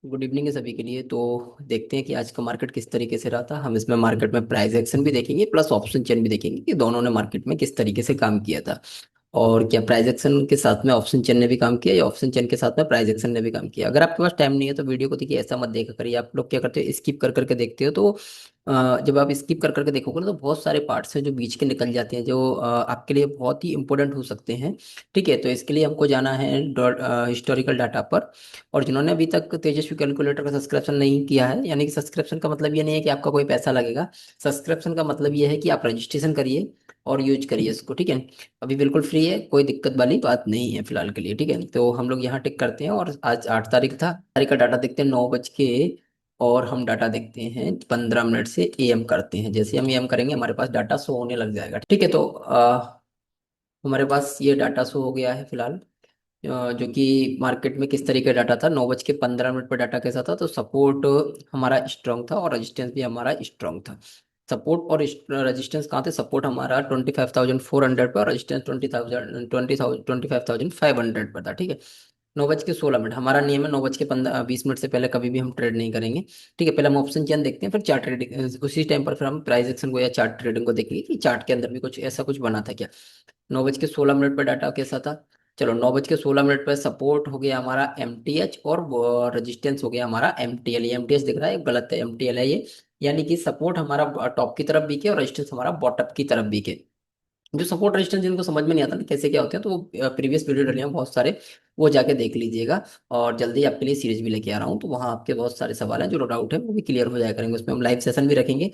Good evening है सभी के लिए। तो देखते हैं कि आज का मार्केट किस तरीके से रहा था। हम इसमें मार्केट में प्राइस एक्शन भी देखेंगे प्लस ऑप्शन चेन भी देखेंगे कि दोनों ने मार्केट में किस तरीके से काम किया था। और क्या प्राइस एक्शन के साथ में ऑप्शन चेन ने भी काम किया या ऑप्शन चेन के साथ में प्राइस एक्शन ने भी काम किया। अगर आपके पास टाइम नहीं है तो वीडियो को देखिए, ऐसा मत देखा करिए। आप लोग क्या करते हो, स्किप कर करके देखते हो। तो जब आप स्किप कर करके देखोगे ना तो बहुत सारे पार्ट्स हैं जो बीच के निकल जाते हैं, जो आपके लिए बहुत ही इंपॉर्टेंट हो सकते हैं। ठीक है, तो इसके लिए हमको जाना है हिस्टोरिकल डाटा पर। और जिन्होंने अभी तक तेजस्वी कैलकुलेटर का सब्सक्रिप्शन नहीं किया है, यानी कि सब्सक्रिप्शन का मतलब ये नहीं है कि आपका कोई पैसा लगेगा। सब्सक्रिप्शन का मतलब ये है कि आप रजिस्ट्रेशन करिए और यूज करिए इसको। ठीक है, अभी बिल्कुल फ्री है, कोई दिक्कत वाली बात नहीं है फिलहाल के लिए। ठीक है, तो हम लोग यहाँ टिक करते हैं और आज 8 तारीख था। तारीख का डाटा देखते हैं 9 बज के, और हम डाटा देखते हैं 15 मिनट से एएम करते हैं। जैसे हम एएम करेंगे हमारे पास डाटा शो होने लग जाएगा। ठीक है, तो हमारे पास ये डाटा शो हो गया है फिलहाल। जो कि मार्केट में किस तरीके का डाटा था। 9 बज के 15 मिनट पर डाटा कैसा था, तो सपोर्ट हमारा स्ट्रांग था और रेजिस्टेंस भी हमारा स्ट्रांग था। सपोर्ट और रेजिस्टेंस कहाँ थे, सपोर्ट हमारा 25,400 पर, रेजिस्टेंस 25,500 पर था। ठीक है, 9 बज के 16 मिनट हमारा नियम है। 9 बज के 20 मिनट से पहले कभी भी हम ट्रेड नहीं करेंगे। ठीक है, पहले हम ऑप्शन चेन देखते हैं, फिर चार्ट ट्रेडिंग, उसी टाइम पर फिर हम प्राइस एक्शन को या चार्ट ट्रेडिंग को देखेंगे कि चार्ट के अंदर भी कुछ ऐसा कुछ बना था क्या। 9 बज के 16 मिनट पर डाटा कैसा था। चलो, 9 बज के 16 मिनट पर सपोर्ट हो गया हमारा MTH और रेजिस्टेंस हो गया हमारा MTL। ये MTH दिख रहा है, गलत है, MTL है ये। यानी कि सपोर्ट हमारा टॉप की तरफ बिके और रेजिस्टेंस हमारा बॉटम की तरफ बिके। जो सपोर्ट रेजिस्टेंस जिनको समझ में नहीं आता ना कैसे क्या होते हैं, तो वो प्रीवियस वीडियो डले हैं बहुत सारे, वो जाके देख लीजिएगा। और जल्दी आपके लिए सीरीज भी लेके आ रहा हूँ, तो वहाँ आपके बहुत सारे सवाल हैं जो डाउट है वो भी क्लियर हो जाया करेंगे। उसमें हम लाइव सेशन भी रखेंगे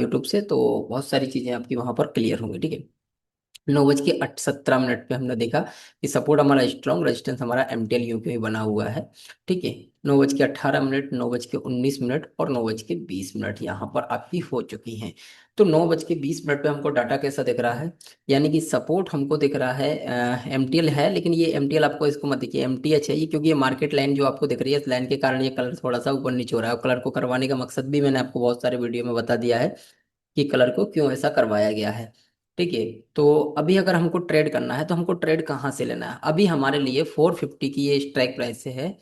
यूट्यूब से, तो बहुत सारी चीज़ें आपकी वहाँ पर क्लियर होंगी। ठीक है, 9 बज के 17 मिनट पे हमने देखा कि सपोर्ट हमारा स्ट्रॉन्ग, रेजिस्टेंस हमारा MTL यूं ही बना हुआ है। ठीक है, 9 बज के 18 मिनट, 9 बज के 19 मिनट और 9 बज के 20 मिनट यहाँ पर आपकी हो चुकी हैं। तो 9 बज के 20 मिनट पे हमको डाटा कैसा दिख रहा है, यानी कि सपोर्ट हमको दिख रहा है MTL है, लेकिन ये MTL आपको इसको मत देखिए, MTH है ये, क्योंकि ये मार्केट लाइन जो आपको दिख रही है इस लाइन के कारण ये कलर थोड़ा सा ऊपर नीचे हो रहा है। और कलर को करवाने का मकसद भी मैंने आपको बहुत सारे वीडियो में बता दिया है कि कलर को क्यों ऐसा करवाया गया है। ठीक है, तो अभी अगर हमको ट्रेड करना है तो हमको ट्रेड कहाँ से लेना है। अभी हमारे लिए 450 की ये स्ट्राइक प्राइस है,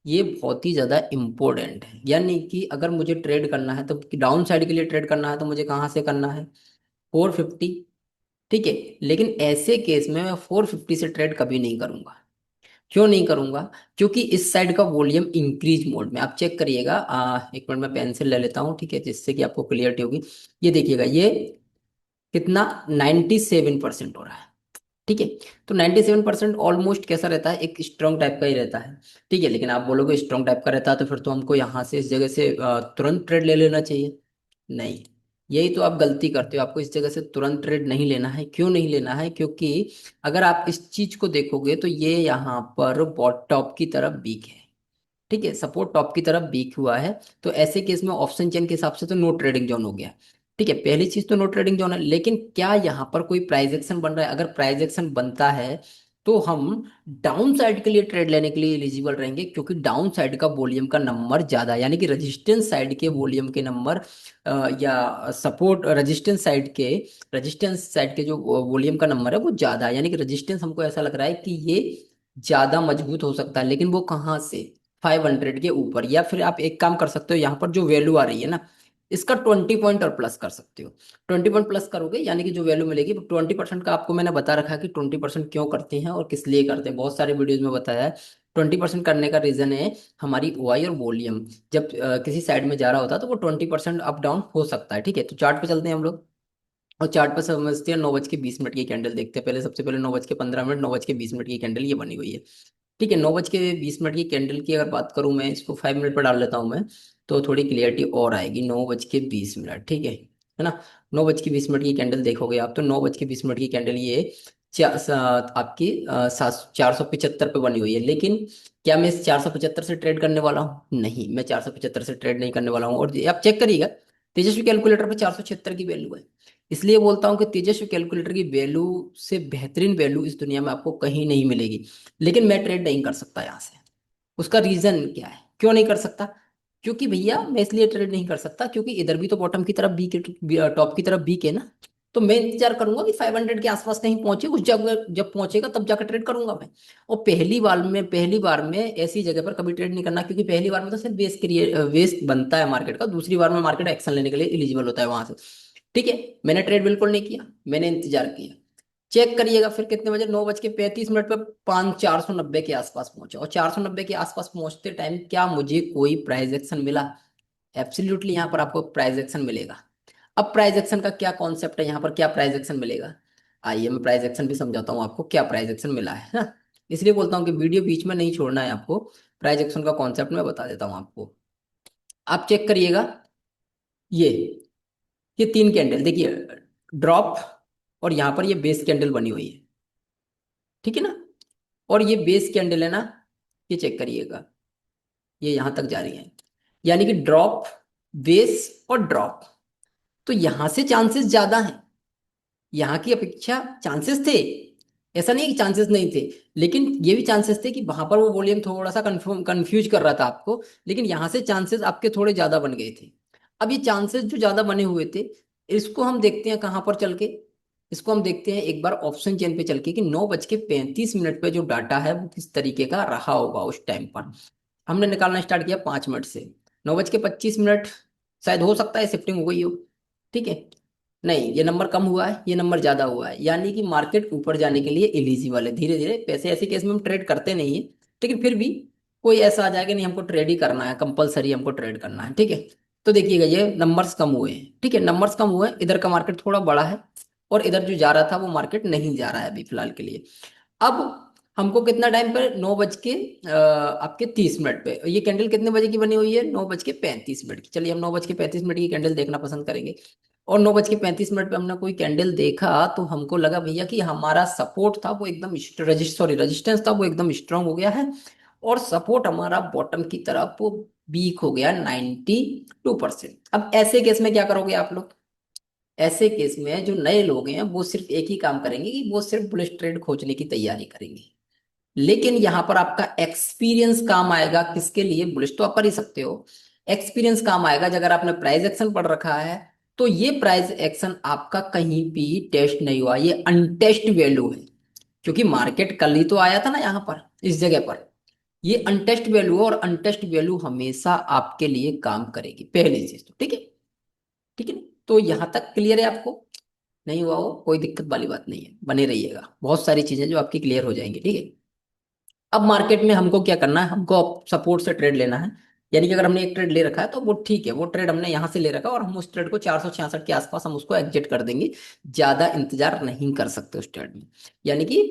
ये बहुत ही ज़्यादा इम्पोर्टेंट है। यानी कि अगर मुझे ट्रेड करना है तो डाउन साइड के लिए ट्रेड करना है तो मुझे कहाँ से करना है, 450। ठीक है, लेकिन ऐसे केस में मैं 450 से ट्रेड कभी नहीं करूंगा। क्यों नहीं करूंगा, क्योंकि इस साइड का वॉल्यूम इंक्रीज मोड में आप चेक करिएगा। एक मिनट में पेंसिल ले लेता हूँ, ठीक है, जिससे कि आपको क्लियरिटी होगी। ये देखिएगा, ये कितना 97% हो रहा है। ठीक है, तो 97% ऑलमोस्ट कैसा रहता है, एक स्ट्रॉन्ग टाइप का ही रहता है। ठीक है, लेकिन आप बोलोगे स्ट्रॉन्ग टाइप का रहता है तो फिर तो हमको यहाँ से इस जगह से तुरंत ट्रेड ले लेना चाहिए। नहीं, यही तो आप गलती करते हो। आपको इस जगह से तुरंत ट्रेड नहीं लेना है। क्यों नहीं लेना है, क्योंकि अगर आप इस चीज को देखोगे तो ये यहाँ पर बॉट टॉप की तरफ वीक है। ठीक है, सपोर्ट टॉप की तरफ वीक हुआ है। तो ऐसे केस में ऑप्शन चेन के हिसाब से तो नो ट्रेडिंग जोन हो गया। ठीक है, पहली चीज तो नो ट्रेडिंग जोन है, लेकिन क्या यहाँ पर कोई प्राइस एक्शन बन रहा है। अगर प्राइस एक्शन बनता है तो हम डाउन साइड के लिए ट्रेड लेने के लिए एलिजिबल रहेंगे, क्योंकि डाउन साइड का वॉल्यूम का नंबर ज्यादा है, यानी कि रेजिस्टेंस साइड के वॉल्यूम के नंबर या सपोर्ट रेजिस्टेंस साइड के जो वॉल्यूम का नंबर है वो ज्यादा है। यानी कि रेजिस्टेंस हमको ऐसा लग रहा है कि ये ज्यादा मजबूत हो सकता है, लेकिन वो कहाँ से, 500 के ऊपर। या फिर आप एक काम कर सकते हो, यहाँ पर जो वैल्यू आ रही है ना, इसका 20 पॉइंट और प्लस कर सकते हो। 20 पॉइंट प्लस करोगे यानी कि जो वैल्यू मिलेगी 20% का, आपको मैंने बता रखा है कि 20% क्यों करते हैं और किस लिए करते हैं, बहुत सारे वीडियोज में बताया है। 20% करने का रीजन है हमारी OI और वॉल्यूम, जब किसी साइड में जा रहा होता है तो वो 20% अप डाउन हो सकता है। ठीक है, तो चार्ट पे चलते हैं हम लोग और चार्ट पर समझते हैं। 9 बज के 20 मिनट की कैंडल देखते हैं पहले, सबसे पहले 9 बज के 15 मिनट, 9 बज के 20 मिनट की कैंडल ये बनी हुई है। ठीक है, 9 बज के 20 मिनट की कैंडल की अगर बात करूं, मैं इसको 5 मिनट पर डाल लेता हूं मैं, तो थोड़ी क्लियरिटी और आएगी। 9 बज के 20 मिनट, ठीक है ना। 9 बज के 20 मिनट की कैंडल देखोगे आप, तो 9 बज के 20 मिनट की कैंडल ये आपकी 475 पे बनी हुई है। लेकिन क्या मैं इस 475 से ट्रेड करने वाला हूँ, नहीं, मैं 475 से ट्रेड नहीं करने वाला हूँ। और आप चेक करिएगा, तेजस्वी कैलकुलेटर पे 476 की वैल्यू है। इसलिए बोलता हूँ कि तेजस्वी कैलकुलेटर की वैल्यू से बेहतरीन वैल्यू इस दुनिया में आपको कहीं नहीं मिलेगी। लेकिन मैं ट्रेड नहीं कर सकता यहाँ से। उसका रीजन क्या है, क्यों नहीं कर सकता, क्योंकि भैया मैं इसलिए ट्रेड नहीं कर सकता क्योंकि इधर भी तो बॉटम की तरफ बी के, टॉप की तरफ बी के ना, तो मैं इंतजार करूंगा कि 500 के आसपास कहीं पहुंचे, उस जगह जब पहुंचेगा तब जाकर ट्रेड करूंगा मैं। और पहली बार में ऐसी जगह पर कभी ट्रेड नहीं करना, क्योंकि पहली बार में तो सिर्फ वेस्ट बनता है मार्केट का, दूसरी बार में मार्केट एक्शन लेने के लिए एलिजिबल होता है वहां से। ठीक है, मैंने ट्रेड बिल्कुल नहीं किया, मैंने इंतजार किया। चेक करिएगा फिर कितने बजे, 9:35 पे 490 के आसपास पहुंचा, और 490 के आसपास पहुंचते टाइम क्या मुझे कोई प्राइस एक्शन मिला? एब्सोल्युटली यहाँ पर आपको प्राइस एक्शन मिलेगा। अब प्राइस एक्शन का क्या कॉन्सेप्ट है, यहाँ पर क्या प्राइस एक्शन मिलेगा? आइए मैं प्राइस एक्शन भी समझाता हूँ आपको, क्या प्राइस एक्शन मिला है ना। इसलिए बोलता हूँ कि वीडियो बीच में नहीं छोड़ना है आपको, प्राइस एक्शन का कॉन्सेप्ट मैं बता देता हूँ आपको। आप चेक करिएगा, ये ये तीन कैंडल देखिए, ड्रॉप, और यहाँ पर ये बेस कैंडल बनी हुई है, ठीक है ना। और ये बेस कैंडल है ना, ये चेक करिएगा, ये यहां तक जा रही है, यानी कि ड्रॉप, बेस और ड्रॉप। तो यहां से चांसेस ज्यादा हैं, यहाँ की अपेक्षा चांसेस थे, ऐसा नहीं है कि चांसेस नहीं थे, लेकिन ये भी चांसेस थे कि वहां पर वो वॉल्यूम थोड़ा सा कंफ्यूज कर रहा था आपको, लेकिन यहाँ से चांसेस आपके थोड़े ज्यादा बन गए थे। अब ये चांसेस जो ज्यादा बने हुए थे, इसको हम देखते हैं कहाँ पर चल के, इसको हम देखते हैं एक बार ऑप्शन चेन पे चल के, कि 9:35 पे जो डाटा है वो किस तरीके का रहा होगा उस टाइम पर। हमने निकालना स्टार्ट किया 5 मिनट से, 9:25, शायद हो सकता है शिफ्टिंग हो गई हो, ठीक है। नहीं, ये नंबर कम हुआ है, ये नंबर ज्यादा हुआ है, यानी कि मार्केट ऊपर जाने के लिए एलिजिबल है धीरे धीरे। पैसे ऐसे केस में हम ट्रेड करते नहीं है, लेकिन फिर भी कोई ऐसा आ जाएगा नहीं हमको ट्रेड ही करना है, कंपलसरी हमको ट्रेड करना है, ठीक है। तो देखिएगा ये नंबर्स कम हुए हैं, ठीक है, नंबर्स कम हुए हैं, इधर का मार्केट थोड़ा बड़ा है, और इधर जो जा रहा था वो मार्केट नहीं जा रहा है अभी फिलहाल के लिए। अब हमको कितना टाइम पर, 9:30 पे, ये कैंडल कितने बजे की बनी हुई है, 9:35 की। चलिए हम 9:35 की कैंडल देखना पसंद करेंगे। और 9:35 पे हमने कोई कैंडल देखा तो हमको लगा भैया कि हमारा सपोर्ट था वो एकदम रेजिस्टेंस था वो एकदम स्ट्रांग हो गया है, और सपोर्ट हमारा बॉटम की तरफ वो वीक हो गया 92%। अब ऐसे केस में क्या करोगे आप लोग? ऐसे केस में जो नए लोग हैं वो सिर्फ एक ही काम करेंगे, कि वो सिर्फ बुलिश ट्रेड खोजने की तैयारी करेंगे। लेकिन यहां पर आपका एक्सपीरियंस काम आएगा, किसके लिए? बुलिश तो आप कर ही सकते हो, एक्सपीरियंस काम आएगा अगर आपने प्राइस एक्शन पढ़ रखा है। तो ये प्राइस एक्शन आपका कहीं भी टेस्ट नहीं हुआ, ये अनटेस्ट वैल्यू है, क्योंकि मार्केट कल ही तो आया था ना यहाँ पर, इस जगह पर। ये अनटेस्ट वैल्यू है, और अनटेस्ट वैल्यू हमेशा आपके लिए काम करेगी, पहली चीज तो, ठीक है। ठीक है ना? तो यहां तक क्लियर है आपको? नहीं हुआ हो कोई दिक्कत वाली बात नहीं है, बने रहिएगा, बहुत सारी चीजें जो आपकी क्लियर हो जाएंगी, ठीक है। अब मार्केट में हमको क्या करना है, हमको सपोर्ट से ट्रेड लेना है, यानी कि अगर हमने एक ट्रेड ले रखा है तो वो ठीक है, वो ट्रेड हमने यहाँ से ले रखा है, और हम उस ट्रेड को 466 के आसपास हम उसको एग्जिट कर देंगे। ज्यादा इंतजार नहीं कर सकते उस ट्रेड में, यानी कि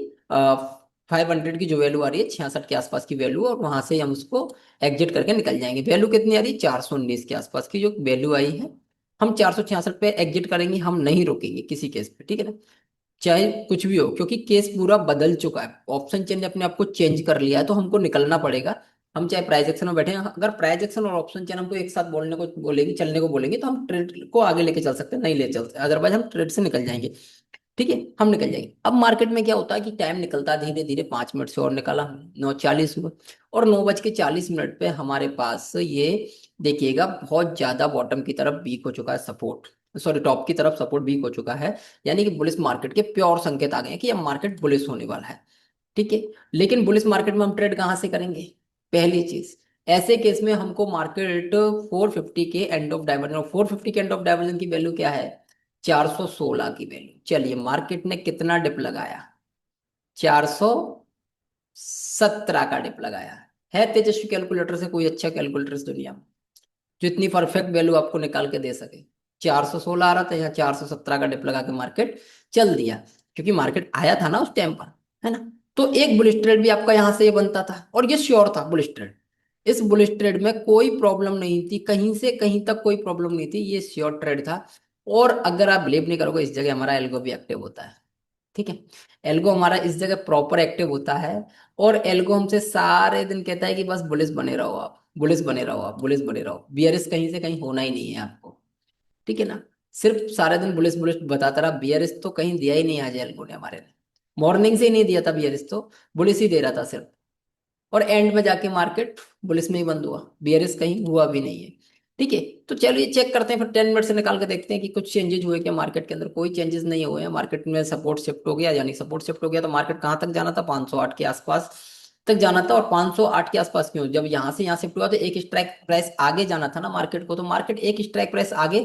500 की जो वैल्यू आ रही है, 66 के आसपास की वैल्यू, और वहां से हम उसको एग्जिट करके निकल जाएंगे। वैल्यू कितनी आ रही है? 419 के आसपास की जो वैल्यू आई है, हम 466 पे एग्जिट करेंगे, हम नहीं रोकेंगे किसी केस पे, ठीक है ना। चाहे कुछ भी हो, क्योंकि केस पूरा बदल चुका है, ऑप्शन चेन ने अपने आप को चेंज कर लिया है, तो हमको निकलना पड़ेगा। हम चाहे प्राइस एक्शन में बैठे हैं, अगर प्राइस एक्शन और ऑप्शन चेन हमको एक साथ बोलने को बोलेंगे, चलने को बोलेंगे, तो हम ट्रेड को आगे लेके चल सकते हैं, नहीं ले चलते, अदरवाइज हम ट्रेड से निकल जाएंगे। ठीक है, हम निकल जाएंगे। अब मार्केट में क्या होता है कि टाइम निकलता है धीरे धीरे, 5 मिनट से और निकाला हमने, 9:40 हुआ, और 9:40 पे हमारे पास ये देखिएगा बहुत ज्यादा बॉटम की तरफ वीक हो चुका है सपोर्ट, सॉरी टॉप की तरफ सपोर्ट वीक हो चुका है, यानी कि बुलिश मार्केट के प्योर संकेत आ गए हैं कि अब मार्केट बुलिश होने वाला है। ठीक है, लेकिन बुलिश मार्केट में हम ट्रेड कहाँ से करेंगे? पहली चीज, ऐसे केस में हमको मार्केट 450 के एंड ऑफ डायवर्जन, 450 के एंड ऑफ डायवर्जन की वैल्यू क्या है? 416 की वैल्यू। चलिए मार्केट ने कितना डिप लगाया? 417 का डिप लगाया है तेजस्वी कैलकुलेटर से कोई अच्छा कैलकुलेटर इस दुनिया में जो इतनी परफेक्ट वैल्यू आपको निकाल के दे सके? 416 आ रहा था, यहाँ 417 का डिप लगा के मार्केट चल दिया, क्योंकि मार्केट आया था ना उस टाइम पर, है ना। तो एक बुलिश ट्रेड भी आपका यहाँ से ये बनता था, और ये श्योर था बुलिश ट्रेड। इस बुलिश ट्रेड में कोई प्रॉब्लम नहीं थी, कहीं से कहीं तक कोई प्रॉब्लम नहीं थी, ये श्योर ट्रेड था। और अगर आप बिलीव नहीं करोगे, इस जगह हमारा एल्गो भी एक्टिव होता है, ठीक है। एल्गो हमारा इस जगह प्रॉपर एक्टिव होता है, और एल्गो हमसे सारे दिन कहता है कि बस बुलिश बने रहो आप, बुलिश बने रहो आप, बुलिश बने रहो, बियरिश कहीं से कहीं होना ही नहीं है आपको, ठीक है ना। सिर्फ सारे दिन बुलिश बुलिश बताता रहा, बियरिश तो कहीं दिया ही नहीं आज एल्गो ने हमारे ने, मॉर्निंग से ही नहीं दिया था बियरिश, तो बुलिश ही दे रहा था सिर्फ। और एंड में जाके मार्केट बुलिश में ही बंद हुआ, बियरिश कहीं हुआ भी नहीं है। ठीक है। तो चलिए चेक करते हैं फिर 10 मिनट से निकाल के देखते हैं कि कुछ चेंजेस हुए क्या मार्केट के अंदर। कोई चेंजेस नहीं हुए हैं मार्केट में। सपोर्ट शिफ्ट हो गया, यानी सपोर्ट शिफ्ट हो गया तो मार्केट कहाँ तक जाना था, 508 के आसपास तक जाना था। और 508 के आसपास क्यों, जब यहाँ से यहाँ शिफ्ट हुआ तो एक स्ट्राइक प्राइस आगे जाना था ना मार्केट को। तो मार्केट एक स्ट्राइक प्राइस आगे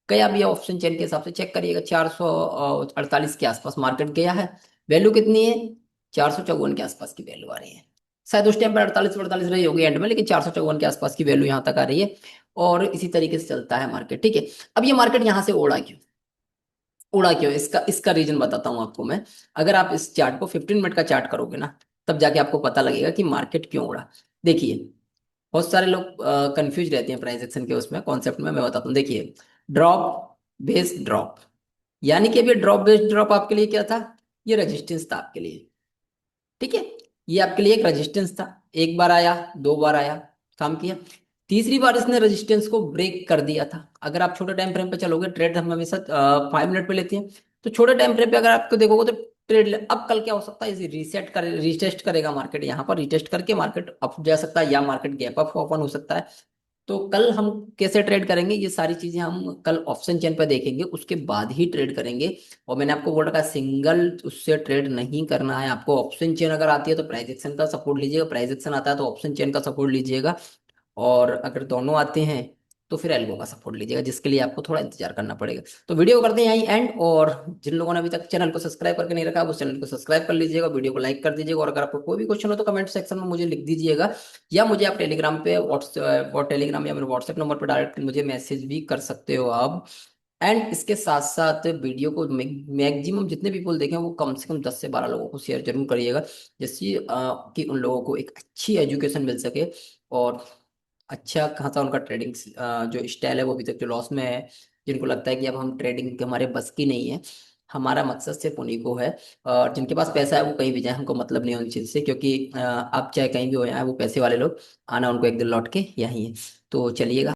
गया भी है। ऑप्शन चेन के हिसाब से चेक करिएगा, 448 के आसपास मार्केट गया है। वैल्यू कितनी है, 454 के आसपास की वैल्यू आ रही है। शायद उस टाइम पर 48 48 रही होगी एंड में, लेकिन 454 के आसपास की वैल्यू यहाँ तक आ रही है। और इसी तरीके से चलता है मार्केट। ठीक है। अब ये मार्केट यहाँ से उड़ा क्यों, उड़ा क्यों, इसका इसका रीजन बताता हूँ आपको मैं। अगर आप इस चार्ट को 15 मिनट का चार्ट करोगे ना, तब जाके आपको पता लगेगा कि मार्केट क्यों उड़ा। देखिए, बहुत सारे लोग कंफ्यूज रहते हैं प्राइस एक्शन के उसमें कॉन्सेप्ट में। मैं बताता हूँ, देखिए, ड्रॉप बेस्ड ड्रॉप, यानी कि अभी ड्रॉप बेस्ड ड्रॉप आपके लिए क्या था, ये रेजिस्टेंस था आपके लिए। ठीक है, ये आपके लिए एक रेजिस्टेंस था। एक बार आया, दो बार आया, काम किया, तीसरी बार इसने रेजिस्टेंस को ब्रेक कर दिया था। अगर आप छोटे टाइम फ्रेम पे चलोगे, ट्रेड हम हमेशा 5 मिनट पे लेते हैं, तो छोटे टाइम फ्रेम पे अगर आपको देखोगे तो ट्रेड अब कल क्या हो सकता है, इसे रीसेट कर रीटेस्ट करेगा मार्केट, यहाँ पर रीटेस्ट करके मार्केट अप जा सकता है, या मार्केट गैप अप ओपन हो सकता है। तो कल हम कैसे ट्रेड करेंगे, ये सारी चीजें हम कल ऑप्शन चेन पर देखेंगे, उसके बाद ही ट्रेड करेंगे। और मैंने आपको बोल रखा है सिंगल उससे ट्रेड नहीं करना है आपको। ऑप्शन चेन अगर आती है तो प्राइस एक्शन का सपोर्ट लीजिएगा, प्राइस एक्शन आता है तो ऑप्शन चेन का सपोर्ट लीजिएगा। और अगर दोनों आते हैं तो फिर एल्गो का सपोर्ट लीजिएगा, जिसके लिए आपको थोड़ा इंतजार करना पड़ेगा। तो वीडियो को करते हैं यहीं एंड। और जिन लोगों ने अभी तक चैनल को सब्सक्राइब करके नहीं रखा, उस चैनल को सब्सक्राइब कर लीजिएगा, वीडियो को लाइक कर दीजिएगा। और अगर आपको कोई भी क्वेश्चन हो तो कमेंट सेक्शन में मुझे लिख दीजिएगा, या मुझे आप टेलीग्राम पे व्हाट्सएप और टेलीग्राम या मेरे व्हाट्सएप नंबर पर डायरेक्ट मुझे मैसेज भी कर सकते हो आप। एंड इसके साथ साथ वीडियो को मैक्सिमम जितने पीपल देखें वो कम से कम 10 से 12 लोगों को शेयर जरूर करिएगा, जिससे कि उन लोगों को एक अच्छी एजुकेशन मिल सके। और अच्छा खासा उनका ट्रेडिंग जो स्टाइल है वो अभी तक जो लॉस में है, जिनको लगता है कि अब हम ट्रेडिंग हमारे बस की नहीं है, हमारा मकसद सिर्फ उन्हीं को है। और जिनके पास पैसा है वो कहीं भी जाए, हमको मतलब नहीं है उन चीज़ से, क्योंकि आप चाहे कहीं भी हो जाए, वो पैसे वाले लोग आना उनको एक दिन लौट के यही है। तो चलिएगा।